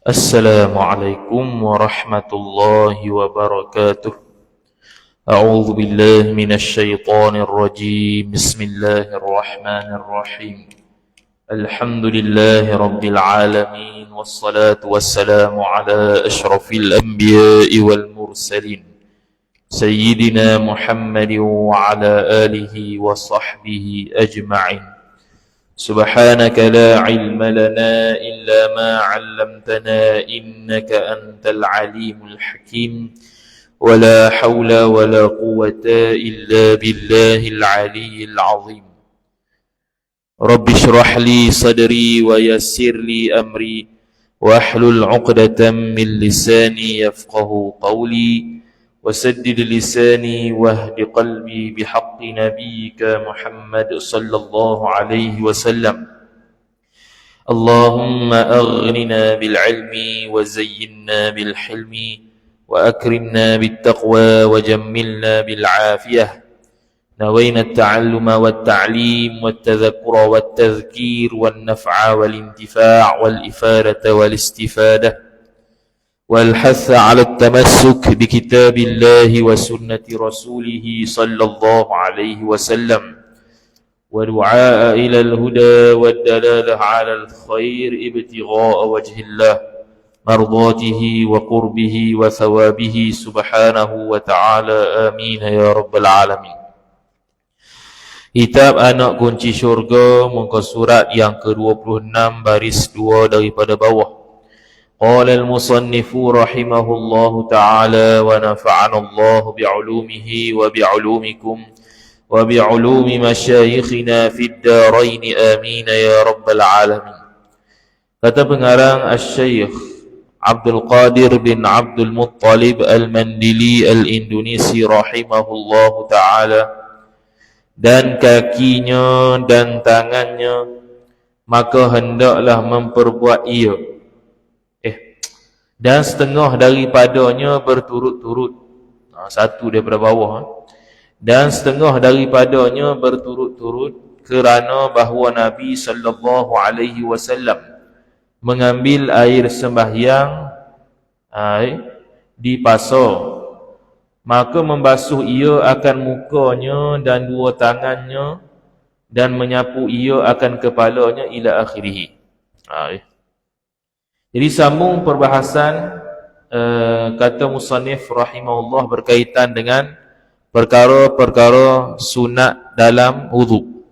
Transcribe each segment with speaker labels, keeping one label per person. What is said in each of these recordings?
Speaker 1: Assalamualaikum warahmatullahi wabarakatuh. A'udzu billahi minasy syaithanir rajim. Bismillahirrahmanirrahim. Alhamdulillahi rabbil alamin wassalatu wassalamu ala asyrafil anbiya'i wal mursalin sayyidina Muhammadin wa ala alihi wa sahbihi ajma'in. سبحانك لا علم لنا إلا ما علمتنا إنك أنت العليم الحكيم ولا حول ولا قوة إلا بالله العلي العظيم. رب اشرح لي صدري ويسر لي أمري واحلل عقدة من لساني يفقه قولي وسدد لساني واهد قلبي بحق نبيك محمد صلى الله عليه وسلم. اللهم أغننا بالعلم وزينا بالحلم وأكرمنا بالتقوى وجملنا بالعافية. نوينا التعلم والتعليم والتذكر والتذكير والنفع والانتفاع والإفادة والاستفادة والحث على التمسك بكتاب الله وسنة رسوله صلى الله عليه وسلم ودعاء إلى الهدى والدلالة على الخير ابتغاء وجه الله مرضاته وقربه وثوابه سبحانه وتعالى آمين يا رب العالمين. Kitab Anak Kunci Syurga, muka surat yang ke-26 baris 2 daripada bawah. قال المصنف رحمه الله تعالى ونفعنا الله بعلومه وبعلومكم وبعلوم مشايخنا في الدارين آمين يا رب العالمين. Kata pengarang Al-Syeikh Abdul Qadir bin Abdul Muttalib Al-Mandili Al-Indonesi rahimahullah ta'ala, dan kakinya dan tangannya, maka hendaklah memperbuat ia dan setengah daripadanya berturut-turut. Satu daripada bawah. Dan setengah daripadanya berturut-turut kerana bahawa Nabi sallallahu alaihi wasallam mengambil air sembahyang di pasar, maka membasuh ia akan mukanya dan dua tangannya dan menyapu ia akan kepalanya ila akhirih. Jadi sambung perbahasan kata musannif rahimahullah berkaitan dengan perkara-perkara sunat dalam wudu.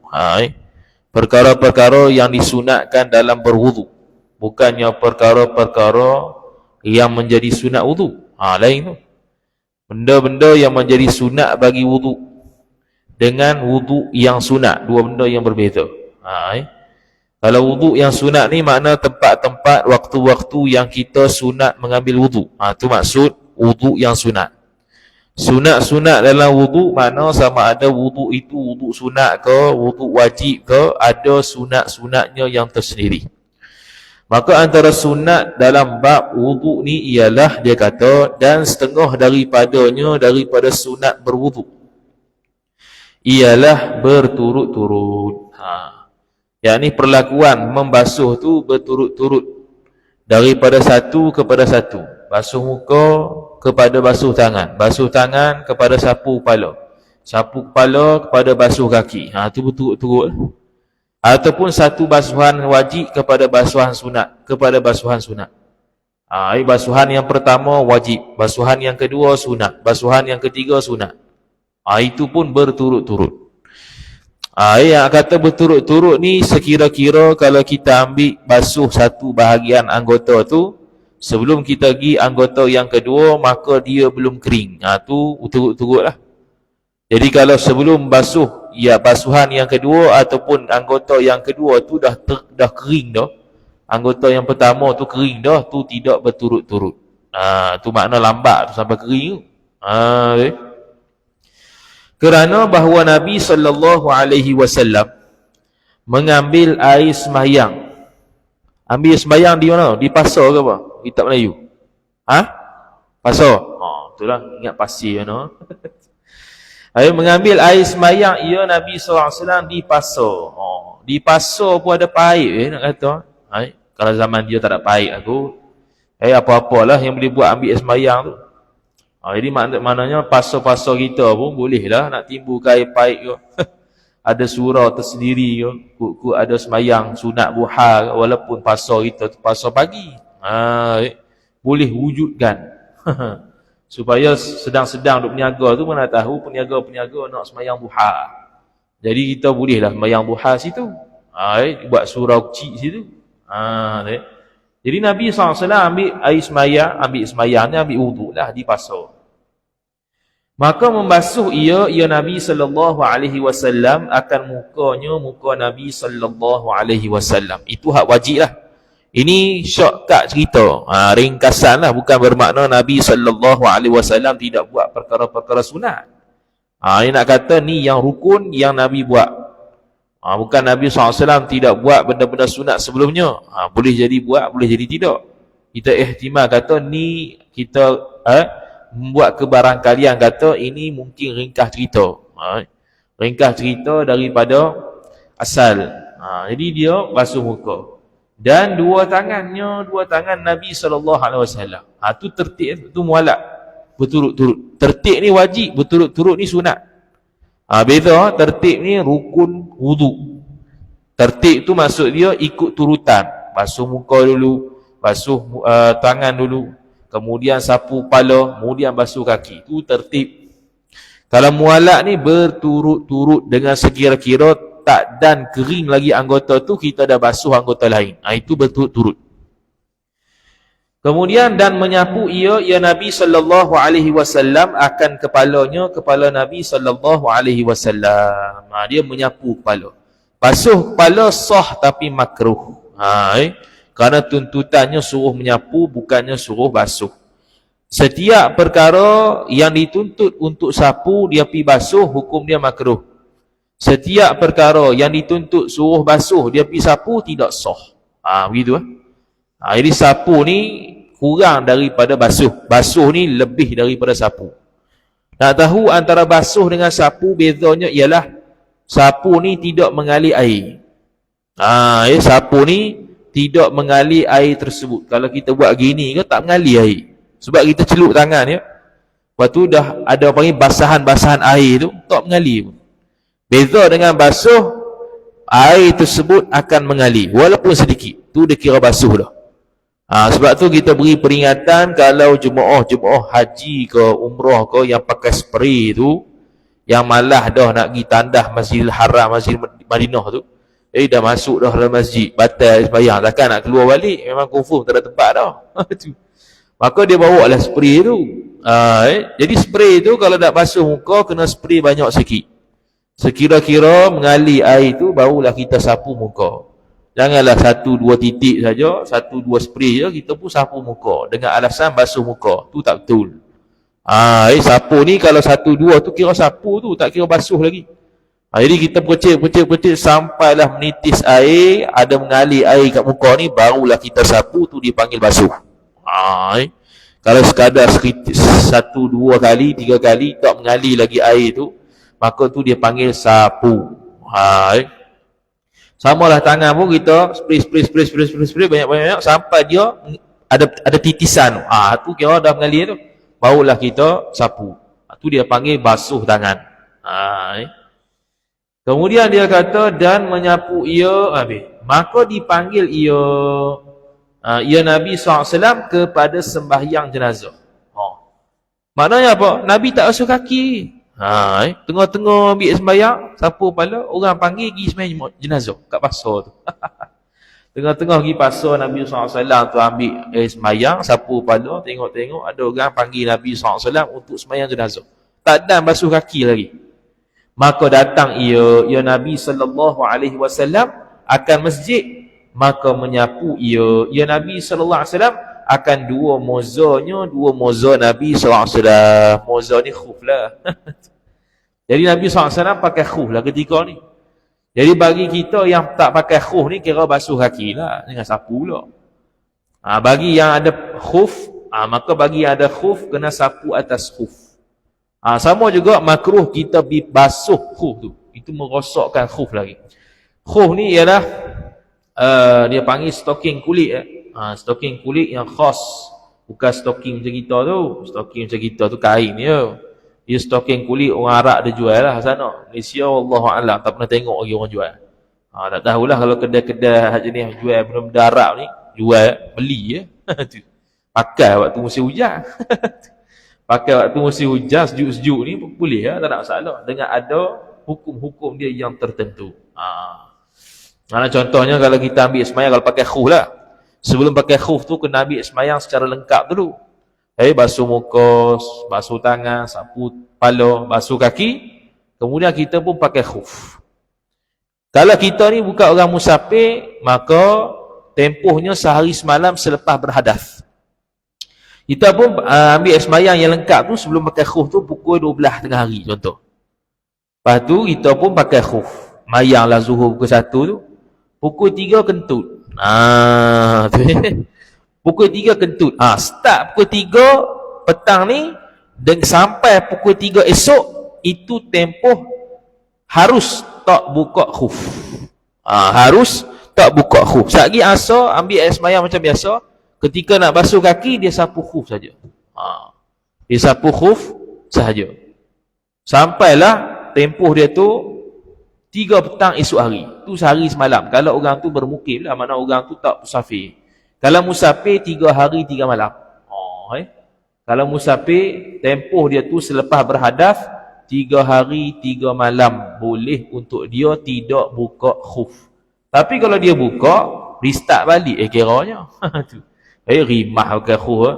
Speaker 1: Perkara-perkara yang disunatkan dalam berwudu, bukannya perkara-perkara yang menjadi sunat wudu. Lain tu. Benda-benda yang menjadi sunat bagi wudu dengan wudu yang sunat, dua benda yang berbeza. Kalau wudu yang sunat ni makna tempat-tempat, waktu-waktu yang kita sunat mengambil wudu. Tu maksud wudu yang sunat. Sunat-sunat dalam wudu makna sama ada wudu itu wudu sunat ke, wudu wajib ke, ada sunat-sunatnya yang tersendiri. Maka antara sunat dalam bab wudu ni ialah, dia kata, dan setengah daripadanya daripada sunat berwudu ialah berturut-turut. Yakni perlakuan membasuh tu berturut-turut, daripada satu kepada satu. Basuh muka kepada basuh tangan kepada sapu kepala kepada basuh kaki. Tu berturut-turut. Ataupun satu basuhan wajib kepada basuhan sunat kepada basuhan sunat. Basuhan yang pertama wajib, basuhan yang kedua sunat, basuhan yang ketiga sunat. Itu pun berturut-turut. Yang kata berturut-turut ni, sekira-kira kalau kita ambil basuh satu bahagian anggota tu, sebelum kita pergi anggota yang kedua, maka dia belum kering. Tu turut-turut lah. Jadi kalau sebelum basuh basuhan yang kedua ataupun anggota yang kedua tu dah kering dah, anggota yang pertama tu kering dah, tu tidak berturut-turut. Tu makna lambat tu sampai kering tu. Kerana bahawa Nabi sallallahu alaihi wasallam mengambil air sembahyang. Ambil sembahyang di mana? Di pasar ke apa? Kitab Melayu. Pasar. Itulah, ingat pasir mana. Mengambil air sembahyang ia Nabi sallallahu alaihi wasallam di pasar. Di pasar pun ada paip nak kata. Kalau zaman dia tak ada paip aku, apa-apalah yang boleh buat ambil semayang tu. Jadi maknanya pasal-pasal kita pun boleh lah nak timbulkan air paip ke. Ada surau tersendiri ke, kut ada semayang sunat duha walaupun pasal kita tu pasal pagi. Boleh wujudkan. Supaya sedang-sedang duk berniaga tu mana tahu peniaga-peniaga nak semayang duha. Jadi kita bolehlah semayang duha situ. Buat surau kecil situ. Jadi Nabi SAW ambil air semayang ni ambil wuduk lah di pasal. Maka membasuh ia Nabi SAW akan muka Nabi SAW. Itu hak wajib lah. Ini shortcut cerita. Ringkasan lah. Bukan bermakna Nabi SAW tidak buat perkara-perkara sunat. Ini nak kata ni yang rukun yang Nabi buat. Bukan Nabi SAW tidak buat benda-benda sunat sebelumnya. Boleh jadi buat, boleh jadi tidak. Kita ihtimal kata ni kita membuat kebarangkalian kata ini mungkin ringkas cerita. Ringkas cerita daripada asal. Jadi dia basuh muka. Dan dua tangan Nabi SAW. Tu tertib, tu mualak. Berturut-turut. Tertib ni wajib, berturut-turut ni sunat. Beza tertib ni rukun wudu. Tertib tu maksud dia ikut turutan. Basuh muka dulu, basuh tangan dulu, kemudian sapu kepala, kemudian basuh kaki. Itu tertib. Kalau mualak ni berturut-turut dengan sekira-kira tak dan kering lagi anggota tu, kita dah basuh anggota lain. Itu berturut-turut. Kemudian dan menyapu ia Nabi SAW akan kepala Nabi SAW. Dia menyapu kepala. Basuh kepala sah tapi makruh. Kerana tuntutannya suruh menyapu, bukannya suruh basuh. Setiap perkara yang dituntut untuk sapu, dia pi basuh, hukum dia makruh. Setiap perkara yang dituntut suruh basuh, dia pi sapu, tidak sah. Begitu. Jadi sapu ni kurang daripada basuh. Basuh ni lebih daripada sapu. Nak tahu antara basuh dengan sapu, bezanya ialah sapu ni tidak mengalir air. Sapu ni tidak mengalir air tersebut. Kalau kita buat gini ke, tak mengalir air. Sebab kita celup tangan ya. Lepas tu dah ada panggil basahan-basahan air tu, tak mengalir pun. Beza dengan basuh, air tersebut akan mengalir. Walaupun sedikit. Tu dia kira basuh dah. Sebab tu kita beri peringatan kalau jemaah haji ke umrah ke yang pakai spray tu, yang malah dah nak pergi tandah Masjidil Haram, Masjid Madinah tu, dah masuk dah dalam masjid, batal sembahyang, takkan nak keluar balik, memang confirm tak ada tempat dah. Maka dia bawa lah spray tu. Jadi spray tu kalau nak basuh muka, kena spray banyak sikit. Sekira-kira mengalir air tu, barulah kita sapu muka. Janganlah 1-2 titik saja, 1-2 spray je, kita pun sapu muka. Dengan alasan basuh muka. Tu tak betul. Sapu ni kalau 1-2 tu kira sapu tu, tak kira basuh lagi. Jadi kita percik sampailah menitis air, ada mengalir air kat muka ni, barulah kita sapu, tu dipanggil basuh. Kalau sekadar 1-2 kali, 3 kali, tak mengalir lagi air tu, maka tu dia panggil sapu. Samalah tangan pun kita spray banyak-banyak sampai dia ada titisan. Tu kira dah mengalir tu. Barulah kita sapu. Tu dia panggil basuh tangan. Kemudian dia kata dan menyapu ia habis. Maka dipanggil ia Nabi SAW kepada sembahyang jenazah. Maknanya apa? Nabi tak basuh kaki. Tengah-tengah ambil sembahyang, sapu kepala, orang panggil pergi sembahyang jenazah kat pasar tu. Tengah-tengah pergi pasar Nabi SAW tu ambil sembahyang, sapu kepala, tengok-tengok ada orang panggil Nabi SAW untuk sembahyang jenazah. Tak ada basuh kaki lagi. Maka datang ia Nabi SAW akan masjid, maka menyapu ia Nabi SAW akan dua moza Nabi SAW. Moza ni khuf lah. Jadi Nabi SAW pakai khuf lah ketika ni. Jadi bagi kita yang tak pakai khuf ni, kira basuh kaki lah dengan sapu pula. Bagi yang ada khuf, maka bagi yang ada khuf, kena sapu atas khuf. Sama juga makruh kita basuh khuf tu. Itu merosakkan khuf lagi. Khuf ni ialah dia panggil stocking kulit stocking kulit yang khas, bukan stocking macam kita tu. Stocking macam kita tu kain dia stocking kulit orang Arab dia jual lah sana. Malaysia Wallahualam tak pernah tengok lagi orang jual. Tak tahulah kalau kedai-kedai jenis jual benda-benda Arab ni jual, beli pakai waktu musim hujan. Pakai waktu musim hujan sejuk-sejuk ni boleh tak ada masalah, dengan ada hukum-hukum dia yang tertentu. Mana contohnya kalau kita ambil semayang, kalau pakai khuf lah, sebelum pakai khuf tu kena ambil semayang secara lengkap dulu. Basuh muka, basuh tangan, sapu kepala, basuh kaki, kemudian kita pun pakai khuf. Kalau kita ni bukan orang musafir, maka tempohnya sehari semalam selepas berhadas. Kita pun ambil semayang yang lengkap tu sebelum pakai khuf tu pukul 12 tengah hari contoh. Lepas tu kita pun pakai khuf. Mayanglah zuhur pukul 1 tu. Pukul 3 kentut. Pukul 3 kentut. Start pukul 3 petang ni dan sampai pukul 3 esok, itu tempoh harus tak buka khuf. Harus tak buka khuf. Sekali asar ambil air semayang macam biasa. Ketika nak basuh kaki, dia sapu khuf saja. Dia sapu khuf sahaja. Sampailah tempoh dia tu 3 petang esok hari. Tu sehari semalam. Kalau orang tu bermukim lah, mana orang tu tak musafir. Kalau musafir 3 hari 3 malam. Kalau musafir tempoh dia tu selepas berhadas 3 hari 3 malam boleh untuk dia tidak buka khuf. Tapi kalau dia buka, restart balik kiranya. Rimah pakai khuf.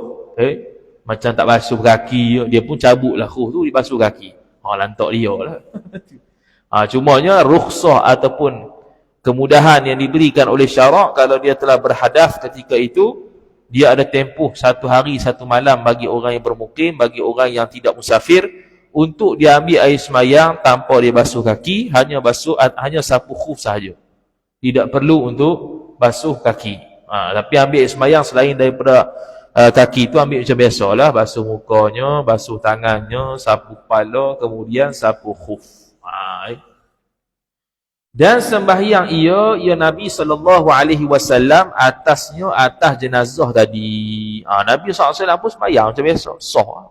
Speaker 1: Macam tak basuh kaki, dia pun cabutlah khuf tu, dia basuh kaki. Lantak dia lah. Cumanya rukhsah ataupun kemudahan yang diberikan oleh syarak, kalau dia telah berhadas ketika itu, dia ada tempoh 1 hari 1 malam bagi orang yang bermukim, bagi orang yang tidak musafir, untuk dia ambil air semayang tanpa dia basuh kaki, hanya sapu khuf sahaja. Tidak perlu untuk basuh kaki. Tapi ambil air semayang selain daripada kaki tu, ambil macam biasalah, basuh mukanya, basuh tangannya, sapu kepala, kemudian sapu khuf. Dan sembahyang ia Nabi SAW atasnya atas jenazah tadi. Nabi SAW pun sembahyang macam biasa, sah.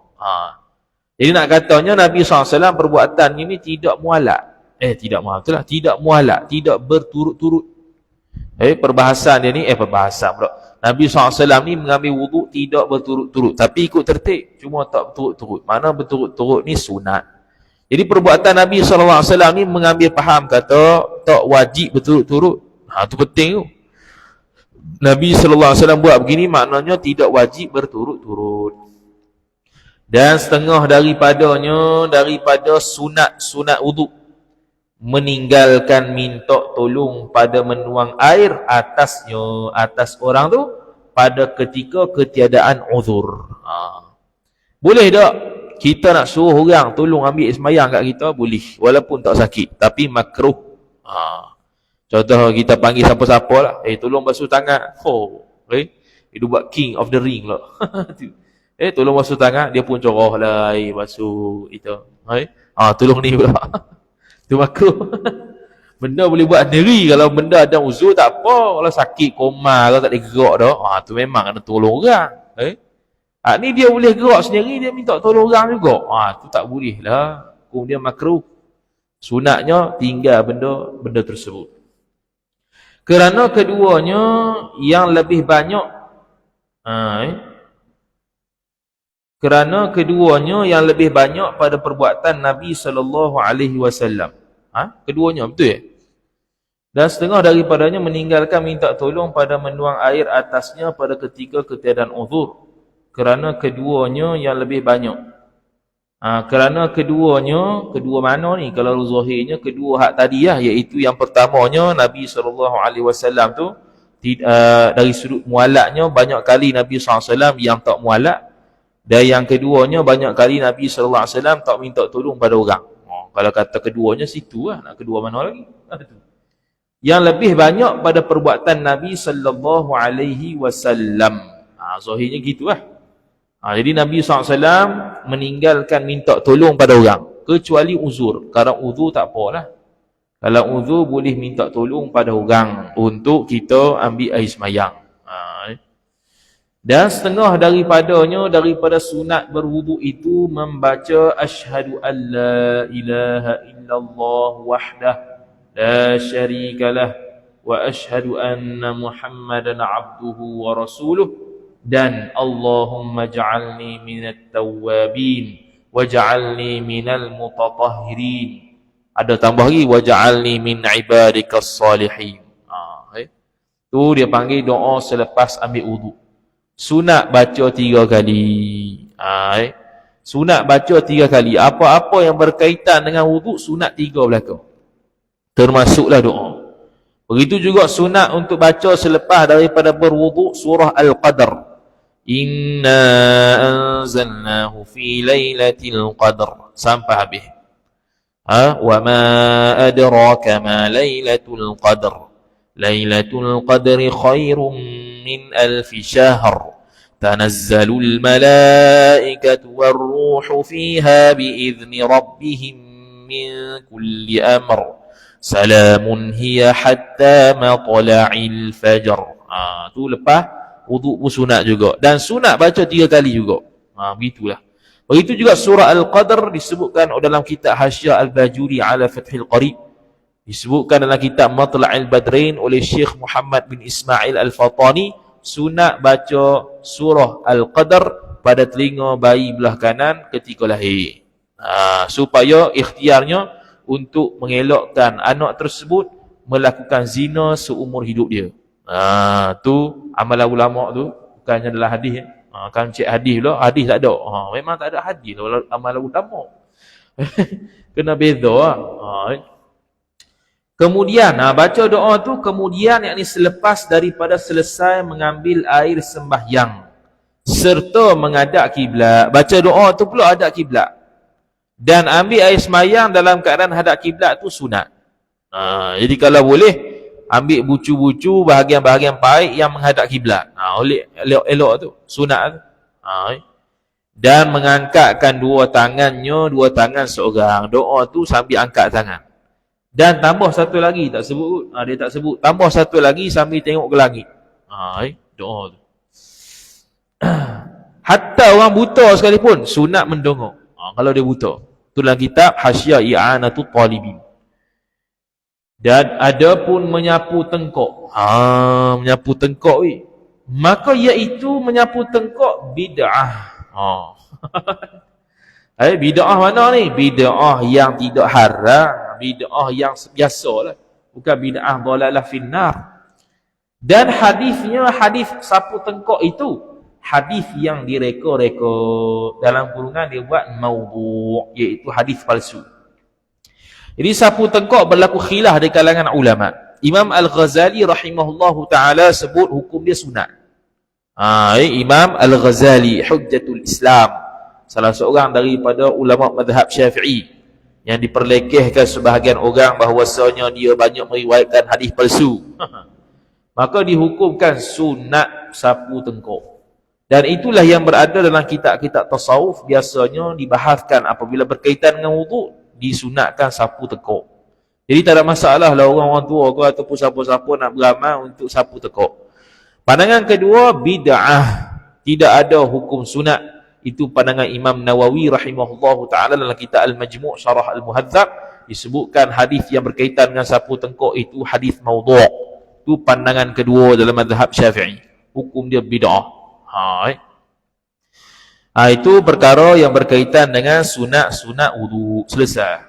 Speaker 1: Jadi nak katanya Nabi SAW perbuatan ini tidak mualak. Tidak mualak, betul lah. Tidak mualak, tidak berturut-turut. Perbahasan dia ni, perbahasan pula. Nabi SAW ni mengambil wuduk tidak berturut-turut, tapi ikut tertib, cuma tak berturut-turut. Mana berturut-turut ni sunat. Jadi perbuatan Nabi SAW ni mengambil faham kata tak wajib berturut-turut. Itu penting tu. Nabi SAW buat begini maknanya tidak wajib berturut-turut. Dan setengah daripada sunat wuduk, meninggalkan minta tolong pada menuang air atas orang tu pada ketika ketiadaan uzur. Boleh tak kita nak suruh orang tolong ambil semayang kat kita? Boleh, walaupun tak sakit, tapi makruh. Contoh kita panggil siapa-siapa lah, tolong basuh tangan. Dia buat king of the ring lah. Tolong basuh tangan, dia pun corah lah air basuh itu. Tolong ni pula. Itu makruh. Benda boleh buat sendiri. Kalau benda ada uzur tak apa. Kalau sakit, koma, kalau tak boleh gerak dah, tu memang kena tolong orang. Ni dia boleh gerak sendiri, dia minta tolong orang juga. Tu tak boleh lah. Kemudian makruh. Sunatnya tinggal benda tersebut. Kerana keduanya yang lebih banyak pada perbuatan Nabi SAW. Keduanya betul Dan setengah daripadanya meninggalkan minta tolong pada menuang air atasnya pada ketika ketiadaan uzur. Kerana keduanya yang lebih banyak. Kerana keduanya, kedua mana ni? Kalau zahirnya kedua hak tadi lah, iaitu yang pertamanya Nabi SAW tu dari sudut mualaknya banyak kali Nabi SAW yang tak mualak, dan yang keduanya banyak kali Nabi SAW tak minta tolong pada orang. Kalau kata keduanya situ lah, nak kedua mana lagi? Yang lebih banyak pada perbuatan Nabi SAW. Zahirnya gitu lah. Jadi Nabi SAW meninggalkan minta tolong pada orang, kecuali uzur. Kalau uzur tak apalah. Kalau uzur boleh minta tolong pada orang untuk kita ambil air semayang. Dan setengah daripada sunat berwuduk itu membaca asyhadu an la ilaha illallah wahdah la syarikalah wa asyhadu anna muhammadan abduhu wa rasuluh dan Allahumma ja'alni minat tawwabin waj'alni minal mutatahhirin. Ada tambah lagi waj'alni min ibadikas salihin. Tu dia panggil doa selepas ambil wuduk. Sunat baca 3 kali. Sunat baca 3 kali. Apa-apa yang berkaitan dengan wuduk sunat 3 belaka. Termasuklah doa. Begitu juga sunat untuk baca selepas daripada berwuduk surah Al-Qadr. Inna anzalnahu fi lailatul qadr sampai habis. Wa ma adraka ma lailatul qadr. Lailatul qadri khairum min alfi syahr. Tanazzalul malaikatu warruhu fiha biizni rabbihim min kulli amr. Salamun hiya hatta matla'il fajr. Tu lepas wuduk pun sunat juga. Dan sunat baca 3 kali juga. Begitulah. Begitu juga surah Al-Qadr disebutkan dalam kitab Hasyiah Al-Bajuri ala Fathil Qarib. Disebutkan dalam kitab Matla'il Badrin oleh Syekh Muhammad bin Ismail Al-Fatani, sunat baca surah Al-Qadr pada telinga bayi belah kanan ketika lahir. Supaya ikhtiarnya untuk mengelakkan anak tersebut melakukan zina seumur hidup dia. Tu amalan ulama tu bukannya dalam hadis. Kan cek hadis pula, hadis tak ada. Memang tak ada hadis lah amalan ulama. Kena beza lah. Kemudian baca doa tu kemudian yakni selepas daripada selesai mengambil air sembahyang serta menghadap kiblat. Baca doa tu pula hadap kiblat. Dan ambil air sembahyang dalam keadaan hadap kiblat tu sunat. Jadi kalau boleh ambil bucu-bucu bahagian-bahagian baik yang menghadap kiblat. Elok-elok tu, sunat tu. Dan mengangkatkan 2 tangan seorang. Doa tu sambil angkat tangan. Dan tambah satu lagi, tak sebut, dia tak sebut. Tambah satu lagi sambil tengok ke langit. Doa tu. Hatta orang buta sekalipun sunat mendongak. Kalau dia buta. Tu dalam kitab Hasyiah I'anatul Talibin. Dan ada pun menyapu tengkok. Menyapu tengkok maka iaitu menyapu tengkok bid'ah. Bid'ah mana ni? Bid'ah yang tidak haram, bid'ah yang biasalah. Bukan bid'ah dhalalah finnar. Dan hadisnya, hadis sapu tengkok itu hadis yang direka-reka, dalam kurungan dia buat maudhu', iaitu hadis palsu. Jadi sapu tengkok berlaku khilaf di kalangan ulama. Imam Al-Ghazali rahimahullahu ta'ala sebut hukum dia sunat. Imam Al-Ghazali Hujjatul Islam, salah seorang daripada ulama mazhab Syafi'i yang diperlekehkan sebahagian orang bahawasanya dia banyak meriwayatkan hadis palsu. Maka dihukumkan sunat sapu tengkok. Dan itulah yang berada dalam kitab-kitab tasawuf, biasanya dibahaskan apabila berkaitan dengan wuduk, disunatkan sapu tengkok. Jadi tak ada masalah lah orang-orang tua ke ataupun siapa-siapa nak beramal untuk sapu tengkok. Pandangan kedua, bid'ah. Tidak ada hukum sunat. Itu pandangan Imam Nawawi rahimahullahu ta'ala dalam kitab Al-Majmu' Syarah Al-Muhadzab. Disebutkan hadis yang berkaitan dengan sapu tengkok itu hadis maudhu'. Itu pandangan kedua dalam mazhab Syafi'i. Hukum dia bid'ah. Itu perkara yang berkaitan dengan sunat-sunat wudu. Selesai.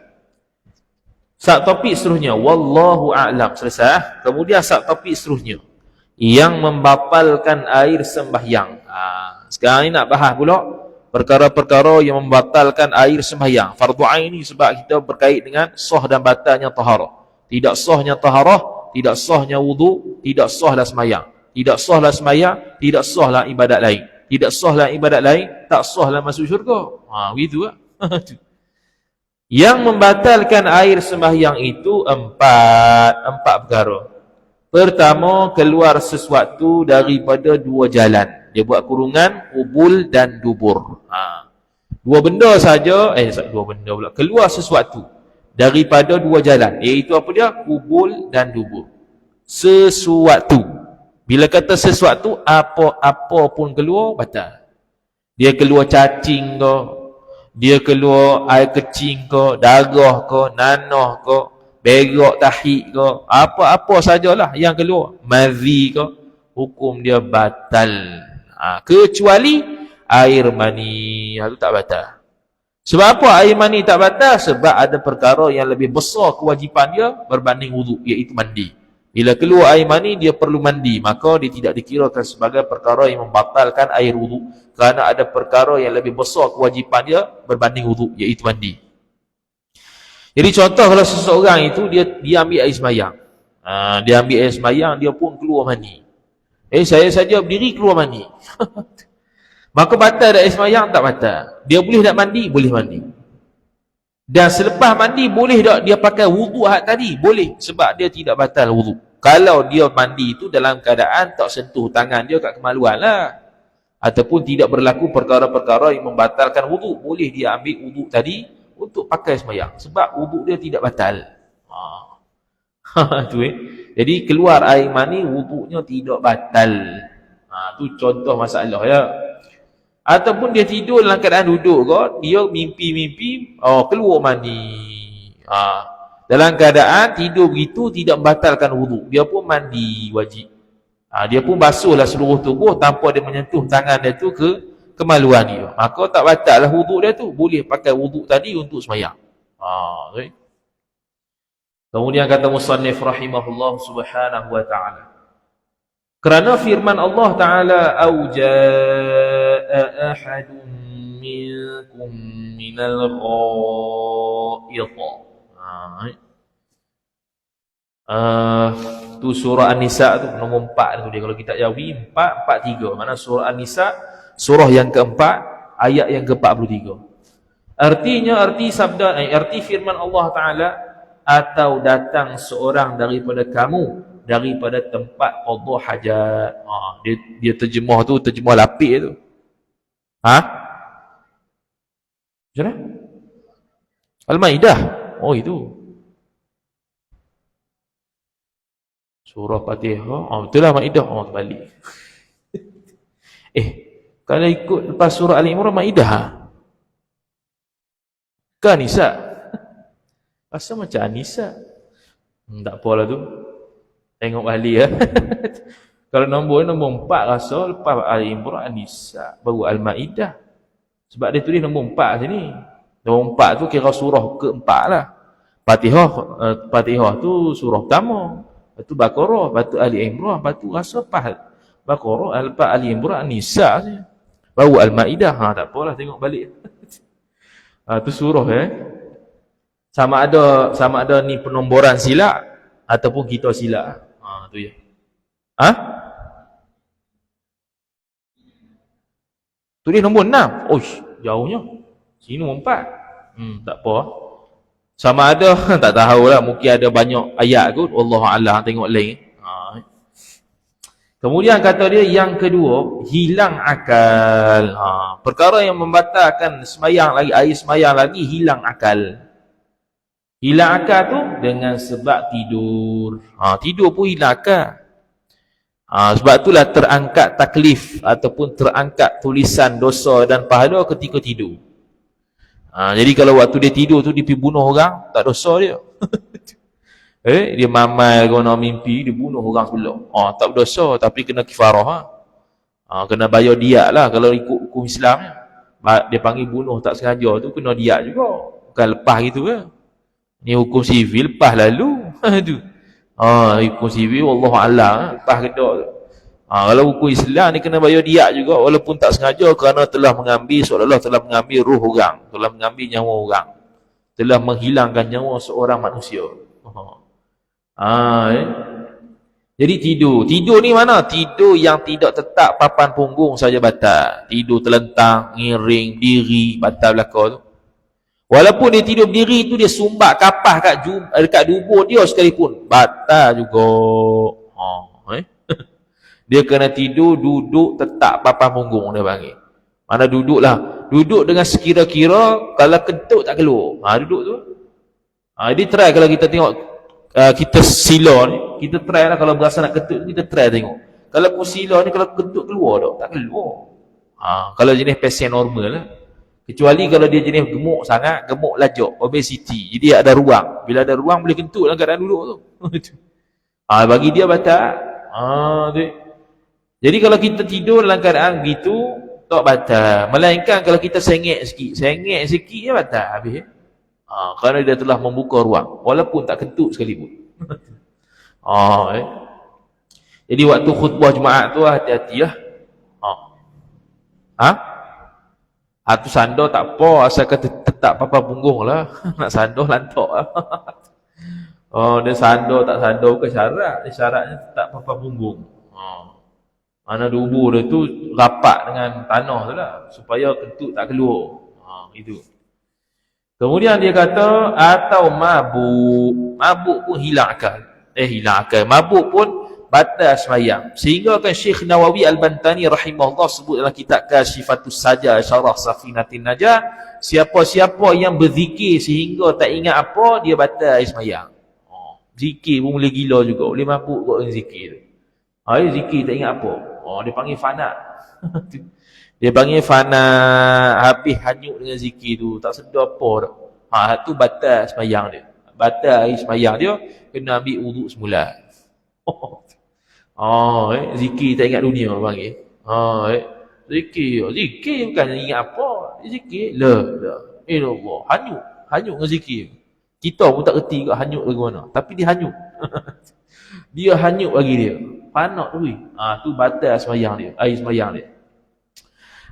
Speaker 1: Subtopik seterusnya, wallahu a'lam. Selesai. Kemudian subtopik seterusnya, yang membatalkan air sembahyang. Sekarang ni nak bahas pula perkara-perkara yang membatalkan air sembahyang. Fardu ain ni sebab kita berkait dengan sah dan batalnya taharah. Tidak sahnya taharah, tidak sahnya wudu, tidak sahlah sembahyang. Tidak sahlah sembahyang, tidak sahlah ibadat lain. Tidak sahlah ibadat lain, tak sahlah masuk syurga. Begitu lah. Yang membatalkan air sembahyang itu empat perkara. Pertama, keluar sesuatu daripada 2 jalan. Dia buat kurungan qubul dan dubur. 2 benda saja, 2 benda pula. Keluar sesuatu daripada dua jalan, iaitu apa dia? Kubul dan dubur. Sesuatu. Bila kata sesuatu, apa pun keluar, batal. Dia keluar cacing ke, dia keluar air kecing ke, darah ke, nanah ke, berak tahik ke, apa-apa sajalah yang keluar, mazi ke, hukum dia batal. Kecuali air mani, itu tak batal. Sebab apa air mani tak batal? Sebab ada perkara yang lebih besar kewajipan dia berbanding wuduk, iaitu mandi. Bila keluar air mani, dia perlu mandi, maka dia tidak dikirakan sebagai perkara yang membatalkan air wuduk, kerana ada perkara yang lebih besar kewajipan dia berbanding wuduk, iaitu mandi. Jadi contoh, kalau seseorang itu dia ambil air semayang, dia ambil air semayang, dia pun keluar mani. Saya saja berdiri keluar mani. Maka batal dah air semayang? Tak batal. Dia boleh tak mandi? Boleh mandi. Dan selepas mandi, boleh tak dia pakai wuduk tadi? Boleh, sebab dia tidak batal wuduk. Kalau dia mandi itu dalam keadaan tak sentuh tangan dia kat kemaluan lah, ataupun tidak berlaku perkara-perkara yang membatalkan wuduk, boleh dia ambil wuduk tadi untuk pakai semayang, sebab wuduk dia tidak batal. Jadi keluar air mani, wuduknya tidak batal. Tu contoh masalah ya. Ataupun dia tidur dalam keadaan duduk ke, dia mimpi-mimpi keluar mani. Dalam keadaan tidur begitu tidak membatalkan wuduk, dia pun mandi wajib. Dia pun basuhlah seluruh tubuh tanpa dia menyentuh tangan dia tu ke kemaluan dia. Maka tak batal lah wuduk dia tu, boleh pakai wuduk tadi untuk sembahyang. Okay. Kemudian kata musannif rahimahullah subhanahu wa ta'ala, kerana firman Allah Ta'ala, au jaa ahadun minkum minal ghaidha. Tu surah An-Nisa tu nombor 4 tu dia, kalau kita jawi 443. Mana surah An-Nisa surah yang keempat ayat yang ke-43. Artinya arti firman Allah Ta'ala, atau datang seorang daripada kamu daripada tempat qada hajat. Dia terjemah tu, terjemah lapik tu. Macam mana? Al-Maidah. Itu surah Fatihah. Betul lah Maidah. Terbalik. Kalau ikut lepas surah Al-Imran, Maidah ke Nisa? Rasa macam An-Nisa. Tak apalah tu, tengok balik ya. Kalau nombor 4 rasa lepas Al-Imran, An-Nisa, baru Al-Maidah. Sebab dia tulis nombor 4 sini. Nombor 4 tu kira surah keempat lah. Fatihah tu surah pertama, lepas tu Baqarah, lepas tu Ali Imran, lepas tu rasa lepas Baqarah, lepas Ali Imran, An-Nisa saja, baru Al-Maidah. Tak apalah, tengok balik. Tu surah sama ada ni penomboran silap ataupun kita silap. Tu ya. Tulis nombor 6. Jauhnya. Sini nombor 4. Tak apa. Sama ada tak tahulah, mungkin ada banyak ayat kot, wallahu a'lam, tengok lain. Kemudian kata dia yang kedua, hilang akal. Perkara yang membatalkan semayang lagi, air semayang lagi, hilang akal. Hilang akal tu dengan sebab tidur. Tidur pun hilang akal. Sebab itulah terangkat taklif ataupun terangkat tulisan dosa dan pahala ketika tidur. Jadi kalau waktu dia tidur tu dia pergi bunuh orang, tak dosa dia. Dia mamal guna mimpi, dia bunuh orang sebelah. Tak berdosa, tapi kena kifarah. Kena bayar diat lah kalau ikut hukum Islam. Dia panggil bunuh tak sengaja tu, kena diat juga. Bukan lepas gitu ke. Ni hukum sivil, lepas lalu. Hukum sivil, wallahualam, lepas kedak tu. Kalau hukum Islam ni kena bayar diat juga, walaupun tak sengaja, kerana telah mengambil, seolah-olah telah mengambil ruh orang, telah mengambil nyawa orang, telah menghilangkan nyawa seorang manusia. Jadi tidur ni mana? Tidur yang tidak tetap papan punggung saja batal. Tidur terlentang, ngiring, diri, batal belaka tu. Walaupun dia tidur berdiri tu, dia sumbat kapas dekat dubur dia sekalipun, batal juga. Dia kena tidur duduk tetap papan punggung, dia panggil. Mana duduklah, duduk dengan sekira-kira, kalau kentut tak keluar. Duduk tu. Jadi try kalau kita tengok kita sila ni, kita try lah kalau berasa nak ketut, kita try tengok. Kalau pun sila ni kalau ketut keluar tak keluar. Kalau jenis pasien normal lah. Kecuali kalau dia jenis gemuk sangat, gemuk lajak, obesity. Jadi ada ruang. Bila ada ruang boleh kentut dalam keadaan duduk tu. Bagi dia batal. Jadi kalau kita tidur dalam keadaan begitu, tak batal. Melainkan kalau kita sengit sikit je batal habis. Kerana dia telah membuka ruang walaupun tak kentut sekalipun. Jadi waktu khutbah Jumaat tu hati-hatilah. Tu sandar tak apa, asalkan tetap papa punggung lah. Nak sandar lantak lah. Dia sandar tak sandar bukan syarat. Syaratnya tetap papa punggung. Mana dubur dia tu rapat dengan tanah tu lah, supaya kentut tak keluar. Itu. Kemudian dia kata, atau mabuk. Mabuk pun hilang akal. Mabuk pun batal sembahyang. Sehingga kan Syekh Nawawi Al-Bantani rahimahullah sebut dalam kitab Kasyifatus Sajah Syarah Safinatin Najah, siapa-siapa yang berzikir sehingga tak ingat apa, dia batal sembahyang. Zikir pun boleh gila juga, boleh mabuk kot dengan zikir tu. Zikir tak ingat apa. Dia panggil fana. Dia panggil fana, habis hanyut dengan zikir tu, tak sedar apa dah. Tu batal sembahyang dia. Batal sembahyang dia, kena ambil wuduk semula. Zikir tak ingat dunia panggil. Zikir bukan ingat apa. Zikir la ilallah. Hanyut dengan zikir. Kita pun tak reti kat hanyut ke mana, tapi dia hanyut. Dia hanyut bagi dia. Panak tu. Tu batal sembahyang dia. Sembahyang dia.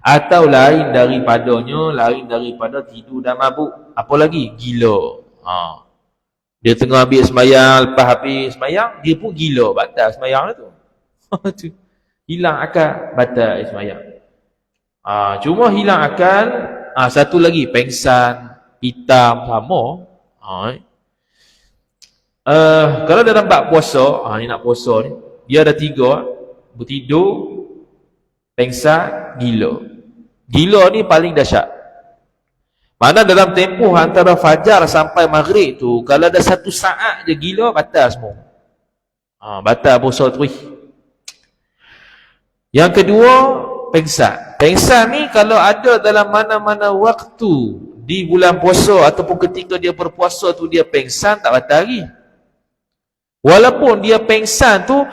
Speaker 1: Atau lain daripada tidur dan mabuk. Apa lagi? Gila. Dia tengah ambil sembahyang, lepas habis sembahyang, dia pun gila, batal sembahyang dia tu. Hilang akal, batal sembahyang. Cuma hilang akal, satu lagi, pengsan, hitam, sama. Kalau dalam bab puasa, ni nak puasa ni, dia ada 3, bertidur, pengsan, gila. Gila ni paling dahsyat. Mana dalam tempoh antara fajar sampai maghrib tu, kalau ada 1 saat je gila, batal semua. Batal puasa tu. Yang kedua, pengsan. Pengsan ni kalau ada dalam mana-mana waktu di bulan puasa ataupun ketika dia berpuasa tu dia pengsan, tak batal lagi. Walaupun dia pengsan tu,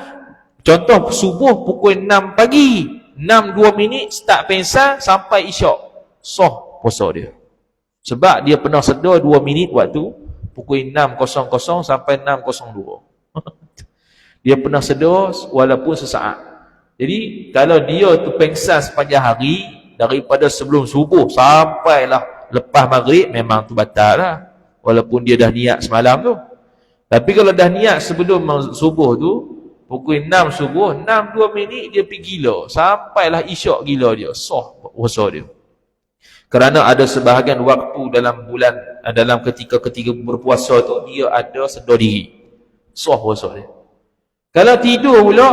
Speaker 1: contoh subuh pukul 6 pagi, 6:02 start pengsan sampai isyak, sah puasa dia. Sebab dia pernah sedar 2 minit waktu pukul 6.00 sampai 6.02. Dia pernah sedar walaupun sesaat. Jadi kalau dia tu pengsan sepanjang hari, daripada sebelum subuh sampailah lepas maghrib, memang tu batal lah, walaupun dia dah niat semalam tu. Tapi kalau dah niat sebelum subuh tu, pukul 6 subuh, 6:02 dia pergi gila, sampailah isyak gila dia, sah puasa dia. Kerana ada sebahagian waktu dalam bulan, dalam ketika berpuasa tu, dia ada sedar diri, sah puasa dia. Kalau tidur pula,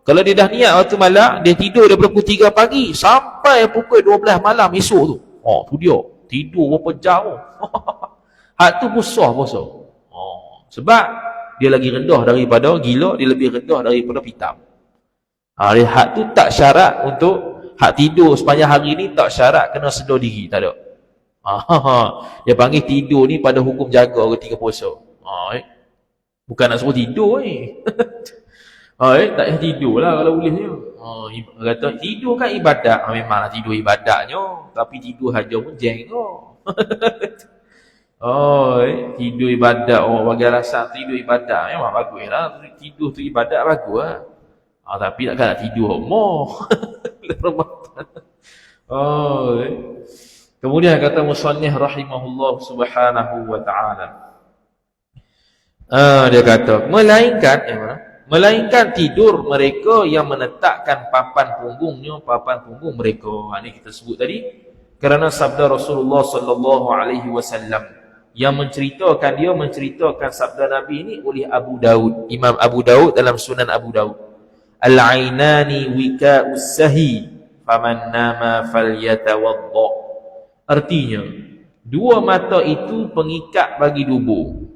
Speaker 1: kalau dia dah niat waktu malam, dia tidur daripada pukul 3 pagi sampai pukul 12 malam esok tu. Tu dia tidur berapa jam. Hak tu pun sah puasa. Sebab dia lagi rendah daripada gila, dia lebih rendah daripada pitam. Hak tu tak syarat untuk hak tidur sepanjang hari ni, tak syarat kena sedar diri, tak ada. Dia panggil tidur ni pada hukum jaga ketika puasa. Bukan nak suruh tidur ni. Tak payah tidur lah kalau boleh ni. Kata tidur kan ibadat. Memanglah tidur ibadatnya, tapi tidur haja pun jeng tu. Tidur ibadat, orang bagi alasan tidur ibadat, memang bagus lah. Tidur tu ibadat bagus lah. Tapi takkan nak tidur rumah. Kemudian kata musannif rahimahullah subhanahu wa ta'ala, dia kata melainkan tidur mereka yang menetapkan papan punggung mereka. Ini kita sebut tadi, kerana sabda Rasulullah sallallahu alaihi wasallam yang menceritakan sabda Nabi ini oleh Abu Daud, Imam Abu Daud dalam Sunan Abu Daud. Al-ainani wika'us sahi faman nama falyatawadda. Artinya, Dua mata itu pengikat bagi tubuh.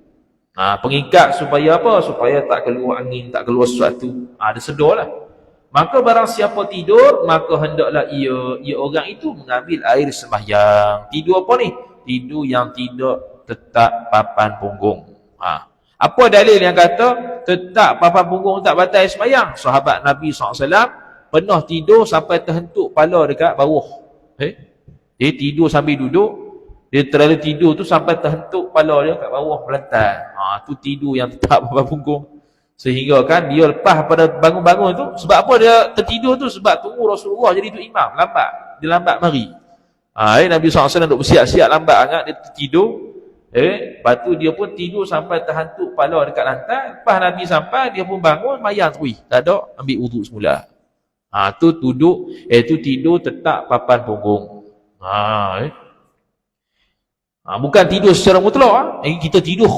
Speaker 1: Pengikat supaya apa? Supaya tak keluar angin, tak keluar sesuatu. Dia sedar lah. Maka barang siapa tidur, maka hendaklah ia orang itu mengambil air sembahyang. Tidur apa ni? Tidur yang tidak tetap papan punggung. Apa dalil yang kata tetap papan punggung tak batal sembahyang? Sahabat Nabi SAW pernah tidur sampai terhentuk kepala dekat bawah. Dia tidur sambil duduk, dia terlalu tidur tu sampai terhentuk kepala dia kat bawah pelantai. Tu tidur yang tetap papan punggung. Sehingga kan dia lepas pada bangun-bangun tu, sebab apa dia tertidur tu? Sebab tunggu Rasulullah jadi tu imam, lambat. Dia lambat mari. Nabi SAW duk bersiap-siap lambat sangat, dia tertidur. Lepas tu dia pun tidur sampai terhantuk kepala dekat lantai. Lepas Nabi sampai, dia pun bangun, mayang tu. Tak ada, ambil wuduk semula. Tu duduk, tu tidur tetap papan punggung. Bukan tidur secara mutlak. Kita tidur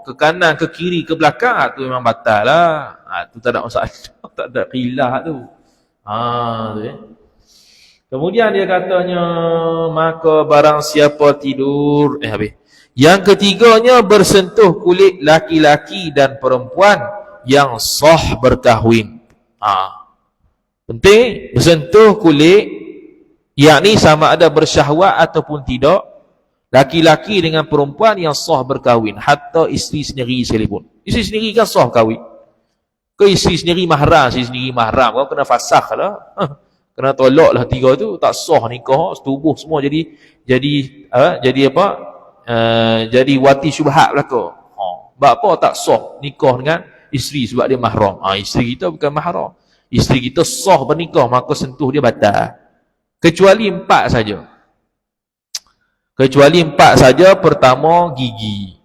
Speaker 1: ke kanan, ke kiri, ke belakang, tu memang batal lah. Tu tak ada masalah. Tak ada khilaf tu. Kemudian dia katanya, maka barang siapa tidur, habis. Yang ketiganya, bersentuh kulit laki-laki dan perempuan yang sah berkahwin. Penting, bersentuh kulit, yakni sama ada bersyahwat ataupun tidak, laki-laki dengan perempuan yang sah berkahwin, hatta isteri sendiri sekalipun. Isteri sendiri kan sah kahwin. Ke isteri sendiri mahram, kau kena fasakh lah. Kena tolak lah 3 tu, tak sah nikah, setubuh semua jadi apa? Jadi wati syubhat belaka. Sebab apa tak sah nikah dengan isteri? Sebab dia mahram. Isteri kita bukan mahram. Isteri kita sah bernikah, maka sentuh dia batal. Kecuali 4 saja. Pertama, gigi.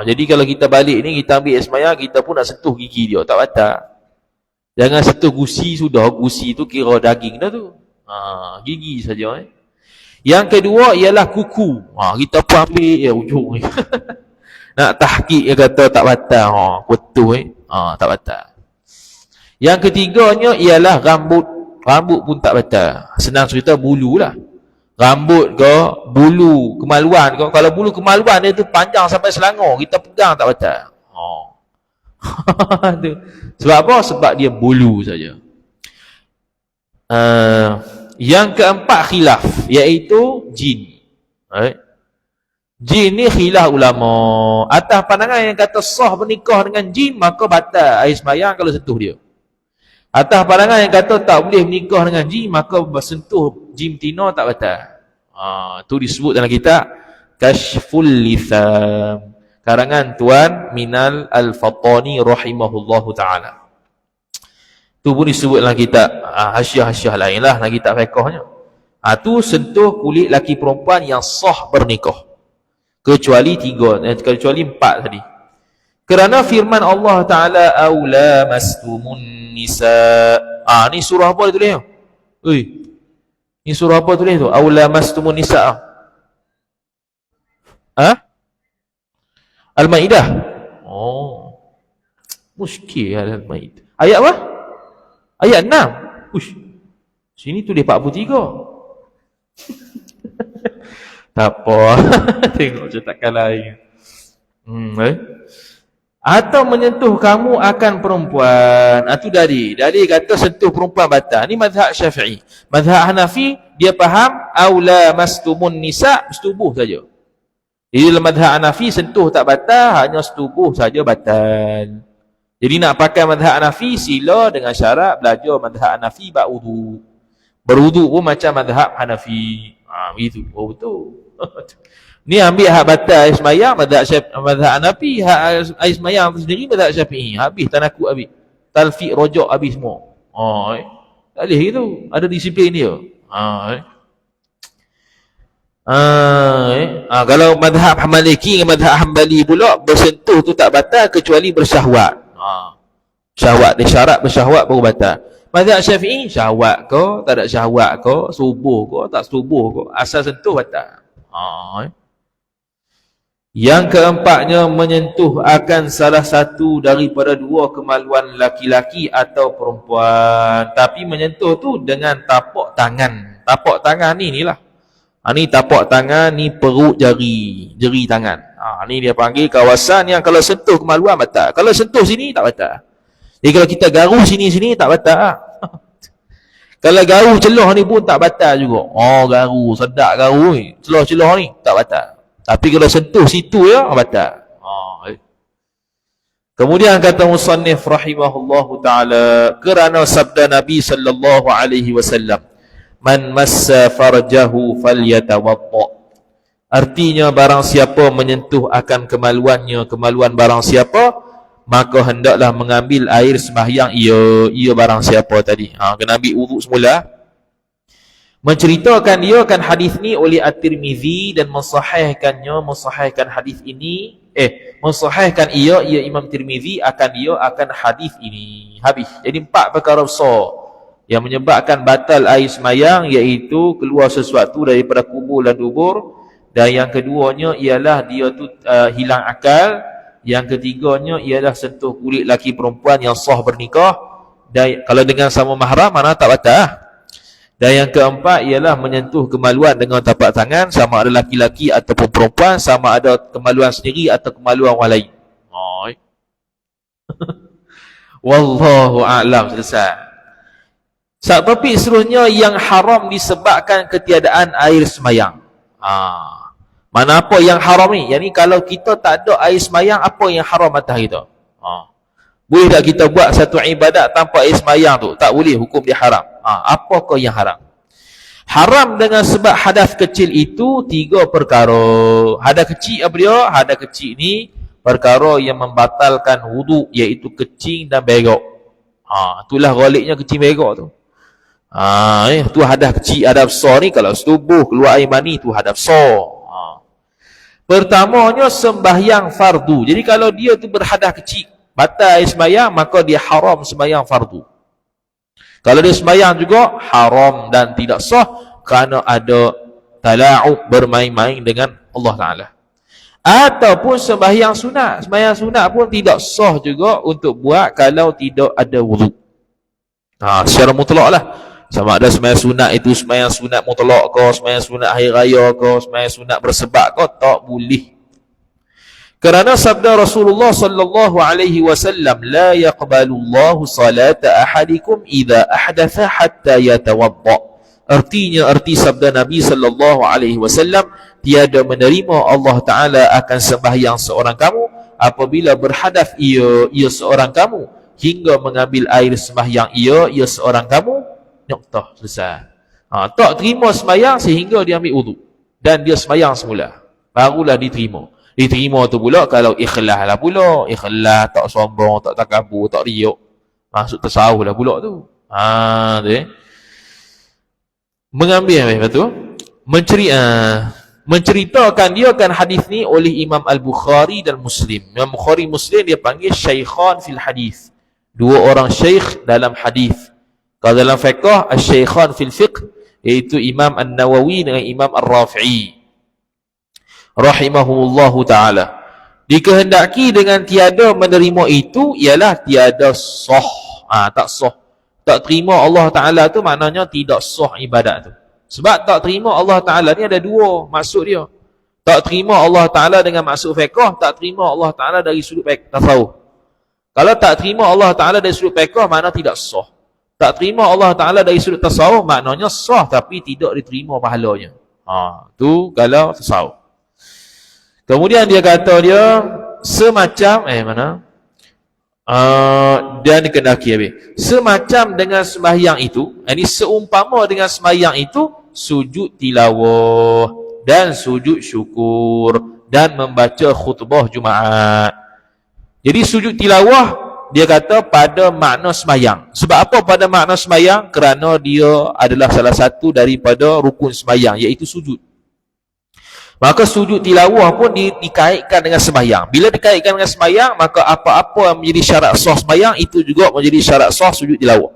Speaker 1: Jadi kalau kita balik ni, kita ambil sembahyang, kita pun nak sentuh gigi dia, tak batal. Jangan sentuh gusi sudah, gusi tu kira daging dah tu. Gigi saja. Yang kedua ialah kuku. Kita pun ambil ujung ni. Nak tahqiq dia kata tak batal. Betul tak batal. Yang ketiganya ialah rambut. Rambut pun tak batal. Senang cerita, bulu lah. Rambut ke, bulu kemaluan ke. Kalau bulu kemaluan dia tu panjang sampai Selangor, kita pegang tak batal. Sebab apa? Sebab dia bulu saja. Yang keempat khilaf, iaitu jin. Jin ni khilaf ulama. Atas pandangan yang kata sah bernikah dengan jin, maka batal air sembahyang kalau sentuh dia. Atas pandangan yang kata tak boleh menikah dengan jin, maka bersentuh jin betina tak batal. Tu disebut dalam kitab Kashful Litham, karangan Tuan Minal Al-Fatani rahimahullahu ta'ala. Tu pun disebut dalam kitab hasyiah-hasyiah lain lah, dalam kitab fiqhnya. Tu sentuh kulit laki perempuan yang sah bernikah, kecuali 4 tadi. Kerana firman Allah Ta'ala, aula mastumun nisa. Ni surah apa dia tulis? Ni surah apa tulis tu? Aula mastumun nisa. Al-Maidah. Muskil Al-Maidah. Ayat apa? Ayat 6. Sini tulis 43. Tak apa. Tengok cetakan lain. Atau menyentuh kamu akan perempuan. Itu dari kata sentuh perempuan batal. Ni mazhab Syafi'i. Mazhab Hanafi, dia faham aula mastumun nisa, setubuh saja. Jadi dalam mazhab Hanafi, sentuh tak batal, hanya setubuh saja batal. Jadi nak pakai mazhab Hanafi, sila dengan syarat belajar mazhab Hanafi bab wudu. Berwudu pun macam mazhab Hanafi. Begitu. Betul. Ni ambil hak batal sembahyang mazhab Hanafi, hak sembahyang sendiri mazhab Syafi'i. Habis tanakut habis. Talfiq rojak habis semua. Tak boleh gitu. Ada disiplin dia. Kalau mazhab Maliki dengan mazhab Hanbali pula, bersentuh tu tak batal kecuali bersyahwat. Syahwat, dia syarat bersyahwat baru batal. Mazhab Syafi'i, syahwat ke, tak ada syahwat ke, subuh ke, tak subuh ke, asal sentuh batal. Yang keempatnya, menyentuh akan salah satu daripada 2 kemaluan laki-laki atau perempuan. Tapi menyentuh tu dengan tapak tangan. Tapak tangan ni lah. Ni tapak tangan, ni perut jari tangan. Ni dia panggil kawasan yang kalau sentuh kemaluan batal. Kalau sentuh sini tak batal. Jadi kalau kita garu sini tak batal. Kalau garu celah ni pun tak batal juga. Garu, sedap garu ni. Celah-celah ni tak batal. Tapi kalau sentuh situ ya batal. Kemudian kata musannif rahimahullahu taala, kerana sabda Nabi sallallahu alaihi wasallam, man massa farjahu falyatawadda. Artinya barang siapa menyentuh akan kemaluannya, kemaluan barang siapa, maka hendaklah mengambil air sembahyang ia barang siapa tadi. Kena ambil wuduk semula. Menceritakan dia kan hadis ni oleh At-Tirmizi dan mensahihkan hadis ini, mensahihkan ia Imam Tirmizi akan hadis ini. Habis. Jadi 4 perkara besar yang menyebabkan batal air sembahyang, iaitu keluar sesuatu daripada kubur dan dubur, dan yang keduanya ialah dia tu hilang akal, yang ketiganya ialah sentuh kulit laki perempuan yang sah bernikah, dan kalau dengan sama mahram mana tak batal. Dan yang keempat ialah menyentuh kemaluan dengan tapak tangan, sama ada laki-laki ataupun perempuan, sama ada kemaluan sendiri atau kemaluan orang lain. Wallahu a'lam. Selesai. Topik seterusnya, yang haram disebabkan ketiadaan air sembahyang. Mana apa yang haram ni? Yang ni kalau kita tak ada air sembahyang, apa yang haram atas kita? Boleh tak kita buat satu ibadat tanpa air sembahyang tu? Tak boleh, hukum dia haram. Apakah yang haram? Haram dengan sebab hadas kecil itu 3 perkara. Hadas kecil apa dia? Hadas kecil ni perkara yang membatalkan wuduk, iaitu kecing dan berak. Itulah galiknya kecing berak tu. Tu hadas kecil. Hadas besar ni kalau setubuh keluar air mani, tu hadas besar. Pertamanya sembahyang fardu. Jadi kalau dia tu berhadas kecil, batal sembahyang, maka dia haram sembahyang fardu. Kalau dia sembahyang juga haram dan tidak sah, kerana ada tala'ub, bermain-main dengan Allah Ta'ala. Ataupun sembahyang sunat. Sembahyang sunat pun tidak sah juga untuk buat kalau tidak ada wuduk. Secara mutlak lah. Sama ada sembahyang sunat itu sembahyang sunat mutlak ke, sembahyang sunat hari raya ke, sembahyang sunat bersebab ke, tak boleh. Kerana sabda Rasulullah sallallahu alaihi wasallam, la yaqbalullahu salata ahadikum idza ahdatha hatta yatawadda. Arti sabda Nabi sallallahu alaihi wasallam, tiada menerima Allah Taala akan sembahyang seorang kamu apabila berhadas ia seorang kamu, hingga mengambil air sembahyang ia seorang kamu. Noktah, selesai. Tak terima sembahyang sehingga dia ambil wuduk dan dia sembahyang semula, barulah diterima. Diterima tu pula kalau ikhlas lah pula. Ikhlas, tak sombong, tak takabur, tak riak. Masuk tasawuf lah pula tu. Mengambil apa tu? Menceritakan dia kan hadis ni oleh Imam Al-Bukhari dan Muslim. Imam Bukhari Muslim dia panggil syaikhan fil hadis. 2 orang syaikh dalam hadis. Kalau dalam fiqh, asy-syaikhan fil fiqh, iaitu Imam An-Nawawi dengan Imam Ar-Rafi'i rahimahullahu ta'ala. Dikehendaki dengan tiada menerima itu ialah tiada sah. Tak sah. Tak terima Allah Ta'ala tu maknanya tidak sah ibadat tu. Sebab tak terima Allah Ta'ala ni ada 2 maksud dia. Tak terima Allah Ta'ala dengan maksud fiqh, tak terima Allah Ta'ala dari sudut tasawuf. Kalau tak terima Allah Ta'ala dari sudut fiqh, makna tidak sah. Tak terima Allah Ta'ala dari sudut tasawuf, maknanya sah tapi tidak diterima pahalanya. Tu kalau tasawuf. Kemudian dia kata dia semacam dan dikendaki habis. Semacam dengan sembahyang itu, ini seumpama dengan sembahyang itu, sujud tilawah dan sujud syukur dan membaca khutbah Jumaat. Jadi sujud tilawah dia kata pada makna sembahyang. Sebab apa pada makna sembahyang? Kerana dia adalah salah satu daripada rukun sembahyang, iaitu sujud. Maka sujud tilawah pun dikaitkan dengan sembahyang. Bila dikaitkan dengan sembahyang, maka apa-apa yang menjadi syarat sah sembahyang, itu juga menjadi syarat sah sujud tilawah.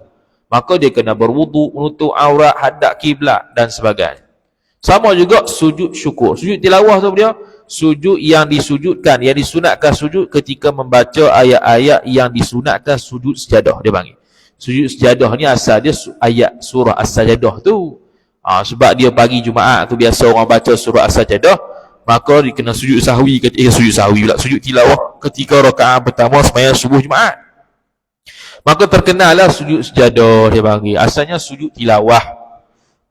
Speaker 1: Maka dia kena berwuduk, menutup aurat, hadap kiblat dan sebagainya. Sama juga sujud syukur. Sujud tilawah tu dia sujud yang disujudkan, yang disunatkan sujud ketika membaca ayat-ayat yang disunatkan sujud sejadah, dia panggil. Sujud sejadah ni asal dia ayat surah As-Sajadah tu. Sebab dia pagi Jumaat tu biasa orang baca surah As-Sajdah, maka dia kena sujud sahwi sujud tilawah ketika rakaat pertama sembahyang subuh Jumaat. Maka terkenallah sujud sejadah dia panggil. Asalnya sujud tilawah.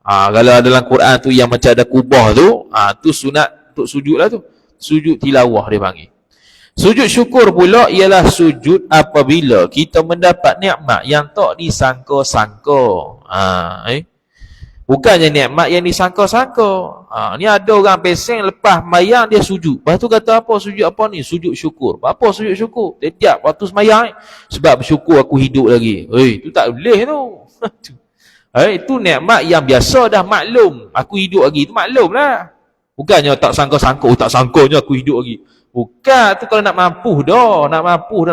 Speaker 1: Kalau dalam Quran tu yang macam ada kubah tu, tu sunat untuk sujud lah tu. Sujud tilawah dia panggil. Sujud syukur pula ialah sujud apabila kita mendapat nikmat yang tak disangka-sangka. Bukannya nikmat yang disangka-sangka. Ni ada orang peseng lepas mayang dia sujud. Lepas tu kata apa sujud apa ni? Sujud syukur. Apa sujud syukur? Tiap waktu semayang sebab bersyukur aku hidup lagi. Tu tak boleh tu. Itu nikmat yang biasa dah maklum. Aku hidup lagi. Itu maklum lah. Bukannya tak sangka-sangka. Tak sangkanya aku hidup lagi. Bukan. Tu kalau nak mampu dah. Nak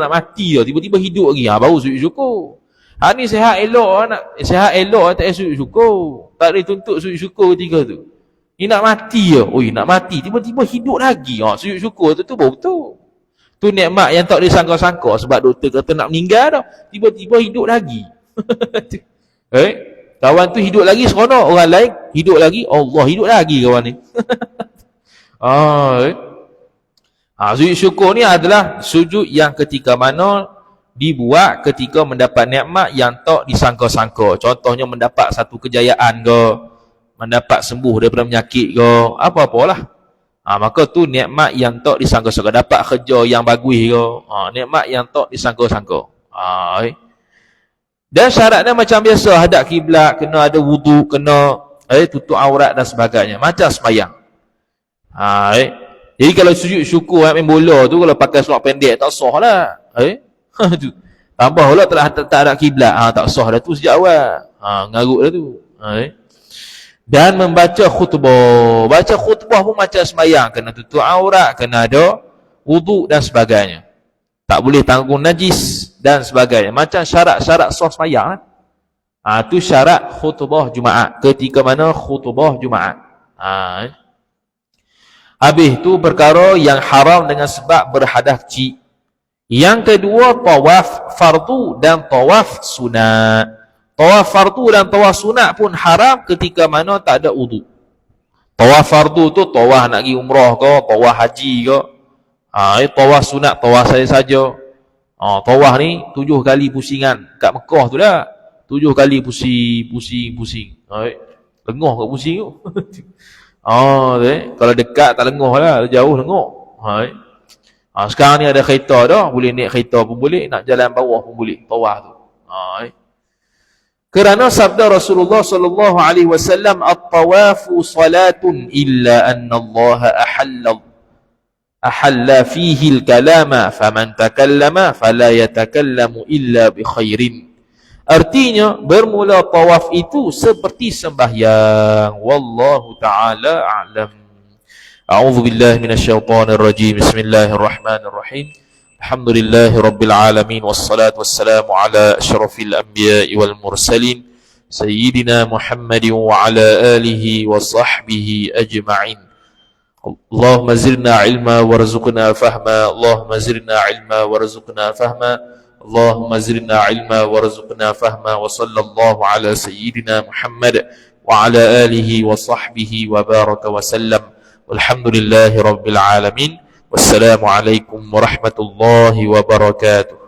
Speaker 1: mati dah. Tiba-tiba hidup lagi. Baru sujud syukur. Ni sihat elok, sihat elok tak sujud syukur. Tak boleh tuntut sujud syukur ketika tu. Ni nak mati je. Nak mati. Tiba-tiba hidup lagi. Sujud syukur tu baru betul. Tu nikmat yang tak disangka-sangka. Sebab doktor kata nak meninggal dah. Tiba-tiba hidup lagi. Kawan tu hidup lagi seronok. Orang lain hidup lagi. Allah hidup lagi kawan ni. Sujud syukur ni adalah sujud yang ketika mana dibuat ketika mendapat nikmat yang tak disangka-sangka. Contohnya mendapat satu kejayaan ke, mendapat sembuh daripada penyakit ke, apa-apalah. Maka tu nikmat yang tak disangka-sangka. Dapat kerja yang bagus ke, nikmat yang tak disangka-sangka. Dan syaratnya macam biasa, hadap kiblat, kena ada wudu, kena tutup aurat dan sebagainya. Macam sembahyang. Jadi kalau sujud syukur main bola tu, kalau pakai seluar pendek tak sah lah. Tambah pula tak ada kiblat, tak sah dah tu sejak awal. Ngarut dah tu. Dan membaca khutbah. Baca khutbah pun macam sembahyang, kena tutup aurat, kena ada wudu dan sebagainya. Tak boleh tanggung najis dan sebagainya. Macam syarat-syarat sah sembahyang. Tu syarat khutbah Jumaat. Ketika mana khutbah Jumaat. Habis tu perkara yang haram dengan sebab berhadas kecil. Yang kedua, tawaf fardu dan tawaf sunat. Tawaf fardu dan tawaf sunat pun haram ketika mana tak ada wudu. Tawaf fardu tu tawaf nak pergi umrah ke, tawaf haji ke. Tawaf sunat tawaf saja. Tawaf ni 7 kali pusingan kat Mekah tu dah. 7 kali pusing. Lengah kat pusing tu. Kalau dekat tak lengah lah, jauh lengah. Sekarang ni ada kereta dah, boleh naik kereta pun boleh, nak jalan bawah pun boleh, tawaf tu. Kerana sabda Rasulullah sallallahu alaihi wasallam, at-tawafu salatun illa anna Allah ahalla fihi al-kalama faman takallama fala yatakallamu illa bi khairin. Artinya bermula tawaf itu seperti sembahyang. Wallahu taala a'lam. أعوذ بالله من الشيطان الرجيم. بسم الله الرحمن الرحيم. الحمد لله رب العالمين والصلاة والسلام على أشرف الأنبياء والمرسلين سيدنا محمد وعلى آله وصحبه أجمعين. اللهم زرنا علما وارزقنا فهما. اللهم زرنا علما وارزقنا فهما. اللهم زرنا علما وارزقنا فهما. وصلى الله على سيدنا محمد وعلى آله وصحبه وبارك وسلم. Walhamdulillahi Rabbil Alamin. Wassalamualaikum warahmatullahi wabarakatuh.